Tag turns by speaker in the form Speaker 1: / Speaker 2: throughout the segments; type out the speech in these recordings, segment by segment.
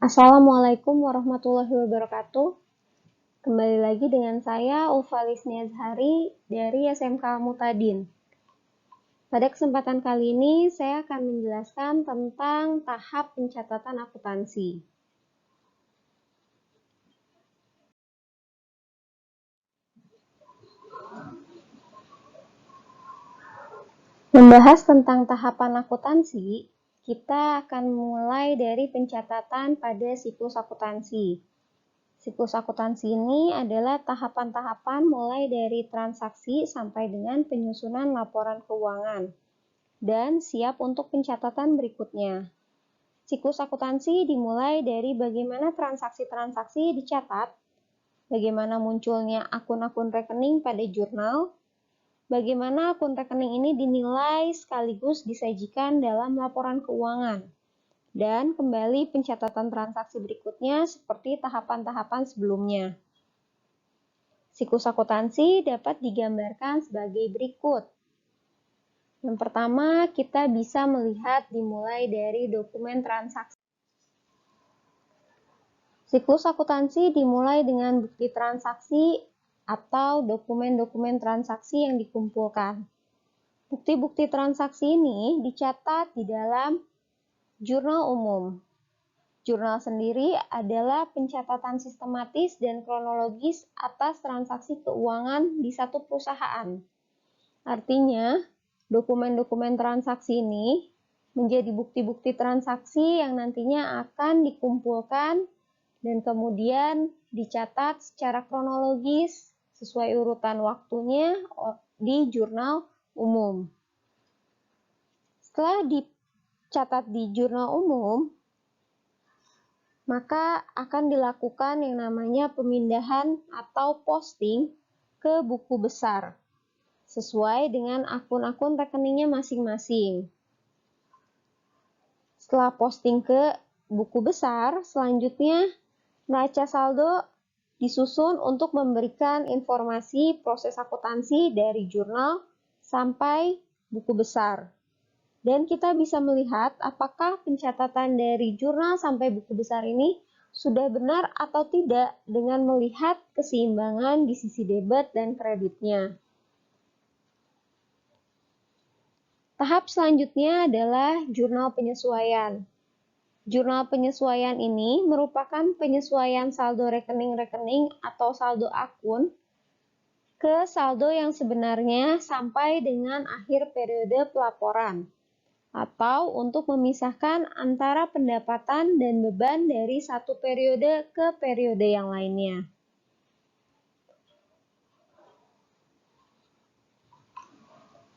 Speaker 1: Assalamualaikum warahmatullahi wabarakatuh. Kembali lagi dengan saya Ulfa Lisni Azhari dari SMK Mutadin. Pada kesempatan kali ini saya akan menjelaskan tentang tahap pencatatan akuntansi. Membahas tentang tahapan akuntansi, kita akan mulai dari pencatatan pada siklus akuntansi. Siklus akuntansi ini adalah tahapan-tahapan mulai dari transaksi sampai dengan penyusunan laporan keuangan dan siap untuk pencatatan berikutnya. Siklus akuntansi dimulai dari bagaimana transaksi-transaksi dicatat, bagaimana munculnya akun-akun rekening pada jurnal, bagaimana akun rekening ini dinilai sekaligus disajikan dalam laporan keuangan, dan kembali pencatatan transaksi berikutnya seperti tahapan-tahapan sebelumnya. Siklus akuntansi dapat digambarkan sebagai berikut. Yang pertama, kita bisa melihat dimulai dari dokumen transaksi. Siklus akuntansi dimulai dengan bukti transaksi atau dokumen-dokumen transaksi yang dikumpulkan. Bukti-bukti transaksi ini dicatat di dalam jurnal umum. Jurnal sendiri adalah pencatatan sistematis dan kronologis atas transaksi keuangan di satu perusahaan. Artinya, dokumen-dokumen transaksi ini menjadi bukti-bukti transaksi yang nantinya akan dikumpulkan dan kemudian dicatat secara kronologis sesuai urutan waktunya di jurnal umum. Setelah dicatat di jurnal umum, maka akan dilakukan yang namanya pemindahan atau posting ke buku besar sesuai dengan akun-akun rekeningnya masing-masing. Setelah posting ke buku besar, selanjutnya neraca saldo disusun untuk memberikan informasi proses akuntansi dari jurnal sampai buku besar. Dan kita bisa melihat apakah pencatatan dari jurnal sampai buku besar ini sudah benar atau tidak dengan melihat keseimbangan di sisi debit dan kreditnya. Tahap selanjutnya adalah jurnal penyesuaian. Jurnal penyesuaian ini merupakan penyesuaian saldo rekening-rekening atau saldo akun ke saldo yang sebenarnya sampai dengan akhir periode pelaporan, atau untuk memisahkan antara pendapatan dan beban dari satu periode ke periode yang lainnya.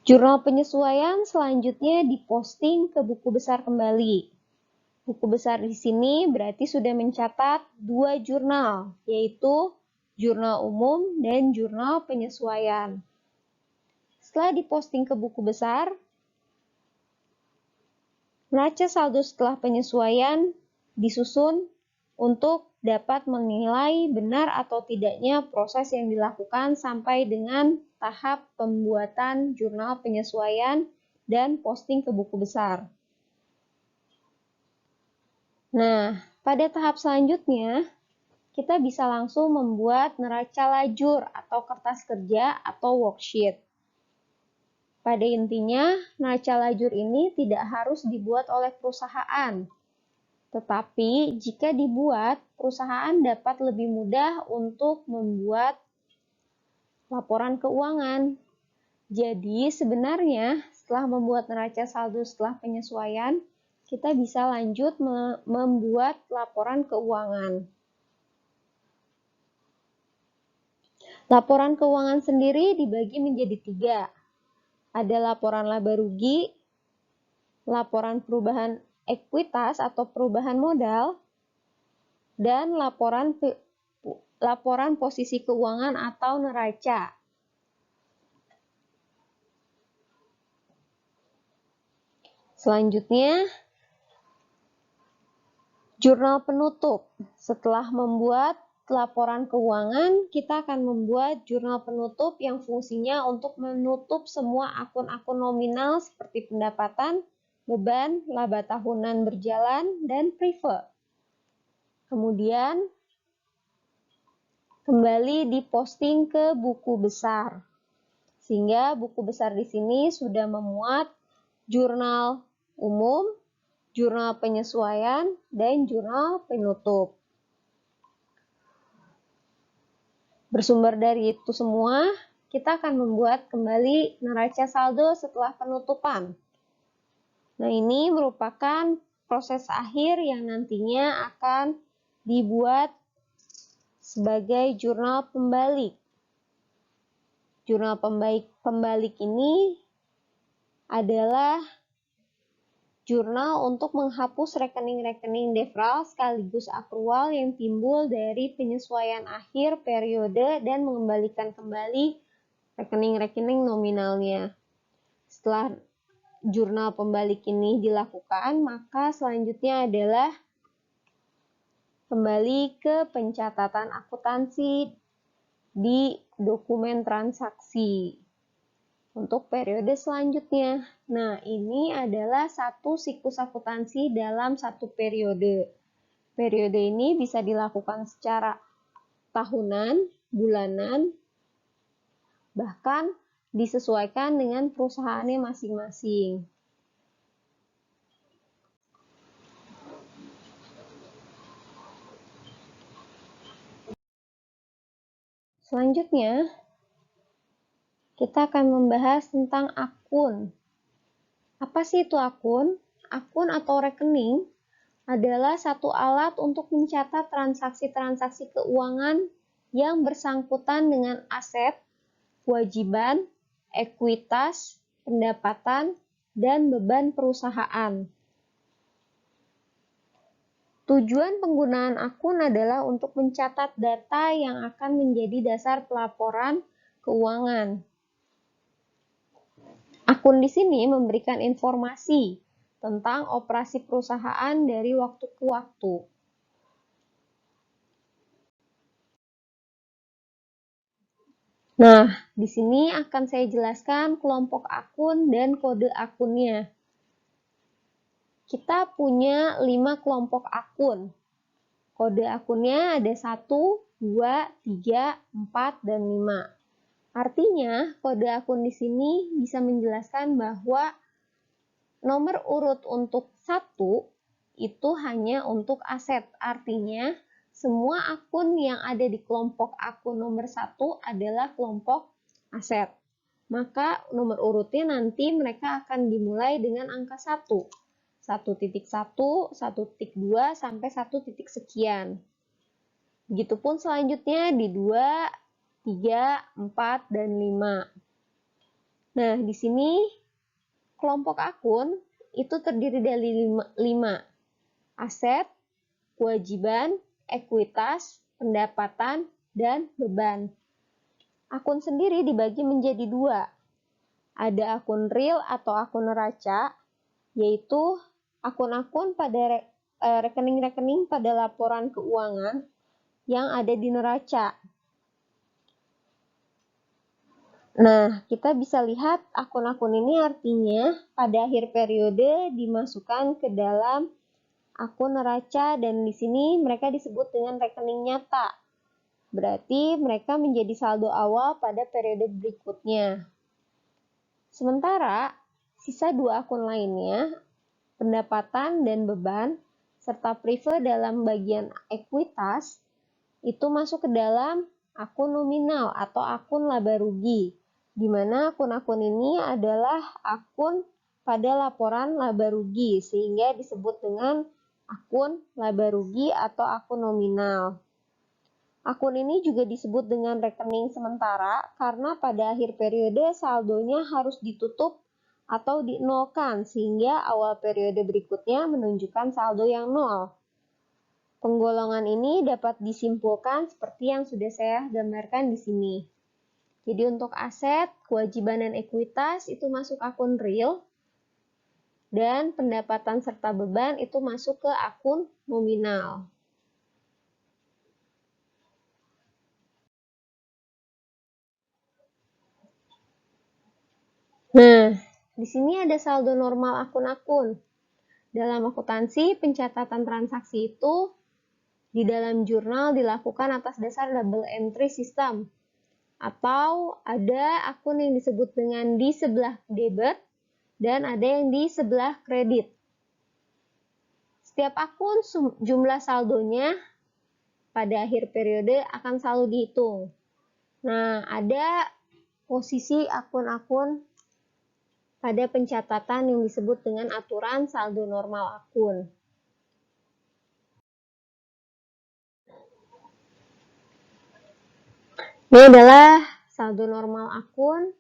Speaker 1: Jurnal penyesuaian selanjutnya diposting ke buku besar kembali. Buku besar di sini berarti sudah mencatat dua jurnal, yaitu jurnal umum dan jurnal penyesuaian. Setelah diposting ke buku besar, neraca saldo setelah penyesuaian disusun untuk dapat menilai benar atau tidaknya proses yang dilakukan sampai dengan tahap pembuatan jurnal penyesuaian dan posting ke buku besar. Nah, pada tahap selanjutnya, kita bisa langsung membuat neraca lajur atau kertas kerja atau worksheet. Pada intinya, neraca lajur ini tidak harus dibuat oleh perusahaan. Tetapi, jika dibuat, perusahaan dapat lebih mudah untuk membuat laporan keuangan. Jadi, sebenarnya setelah membuat neraca saldo setelah penyesuaian, kita bisa lanjut membuat laporan keuangan. Laporan keuangan sendiri dibagi menjadi 3. Ada laporan laba rugi, laporan perubahan ekuitas atau perubahan modal, dan laporan posisi keuangan atau neraca. Selanjutnya, jurnal penutup. Setelah membuat laporan keuangan, kita akan membuat jurnal penutup yang fungsinya untuk menutup semua akun-akun nominal seperti pendapatan, beban, laba tahunan berjalan, dan prefer. Kemudian kembali diposting ke buku besar. Sehingga buku besar di sini sudah memuat jurnal umum, jurnal penyesuaian, dan jurnal penutup. Bersumber dari itu semua, kita akan membuat kembali neraca saldo setelah penutupan. Nah, ini merupakan proses akhir yang nantinya akan dibuat sebagai jurnal pembalik. Jurnal pembalik ini adalah jurnal untuk menghapus rekening-rekening defral sekaligus akrual yang timbul dari penyesuaian akhir periode dan mengembalikan kembali rekening-rekening nominalnya. Setelah jurnal pembalik ini dilakukan, maka selanjutnya adalah kembali ke pencatatan akuntansi di dokumen transaksi untuk periode selanjutnya. Nah, ini adalah satu siklus akuntansi dalam satu periode. Periode ini bisa dilakukan secara tahunan, bulanan, bahkan disesuaikan dengan perusahaannya masing-masing. Selanjutnya, kita akan membahas tentang akun. Apa sih itu akun? Akun atau rekening adalah satu alat untuk mencatat transaksi-transaksi keuangan yang bersangkutan dengan aset, kewajiban, ekuitas, pendapatan, dan beban perusahaan. Tujuan penggunaan akun adalah untuk mencatat data yang akan menjadi dasar pelaporan keuangan. Akun di sini memberikan informasi tentang operasi perusahaan dari waktu ke waktu. Nah, di sini akan saya jelaskan kelompok akun dan kode akunnya. Kita punya 5 kelompok akun. Kode akunnya ada 1, 2, 3, 4, dan 5. Artinya, kode akun di sini bisa menjelaskan bahwa nomor urut untuk 1 itu hanya untuk aset. Artinya, semua akun yang ada di kelompok akun nomor 1 adalah kelompok aset. Maka nomor urutnya nanti mereka akan dimulai dengan angka 1. 1.1, 1.2, sampai 1 titik sekian. Begitupun selanjutnya di 2, 3, 4, dan 5. Nah, di sini kelompok akun itu terdiri dari 5. Aset, kewajiban, ekuitas, pendapatan, dan beban. Akun sendiri dibagi menjadi 2. Ada akun real atau akun neraca, yaitu akun-akun pada rekening-rekening pada laporan keuangan yang ada di neraca. Nah, kita bisa lihat akun-akun ini artinya pada akhir periode dimasukkan ke dalam akun neraca dan di sini mereka disebut dengan rekening nyata. Berarti mereka menjadi saldo awal pada periode berikutnya. Sementara sisa 2 akun lainnya, pendapatan dan beban, serta prive dalam bagian ekuitas, itu masuk ke dalam akun nominal atau akun laba rugi, di mana akun-akun ini adalah akun pada laporan laba rugi, sehingga disebut dengan akun laba rugi atau akun nominal. Akun ini juga disebut dengan rekening sementara karena pada akhir periode saldonya harus ditutup atau dinolkan sehingga awal periode berikutnya menunjukkan saldo yang nol. Penggolongan ini dapat disimpulkan seperti yang sudah saya gambarkan di sini. Jadi untuk aset, kewajiban dan ekuitas itu masuk akun real dan pendapatan serta beban itu masuk ke akun nominal. Nah, di sini ada saldo normal akun-akun. Dalam akuntansi, pencatatan transaksi itu di dalam jurnal dilakukan atas dasar double entry system. Atau ada akun yang disebut dengan di sebelah debit dan ada yang di sebelah kredit. Setiap akun jumlah saldonya pada akhir periode akan selalu dihitung. Nah, ada posisi akun-akun pada pencatatan yang disebut dengan aturan saldo normal akun. Ini adalah saldo normal akun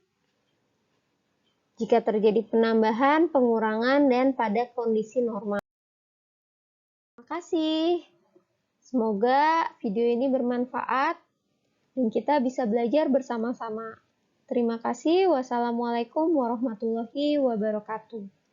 Speaker 1: jika terjadi penambahan, pengurangan, dan pada kondisi normal. Terima kasih. Semoga video ini bermanfaat dan kita bisa belajar bersama-sama. Terima kasih. Wassalamualaikum warahmatullahi wabarakatuh.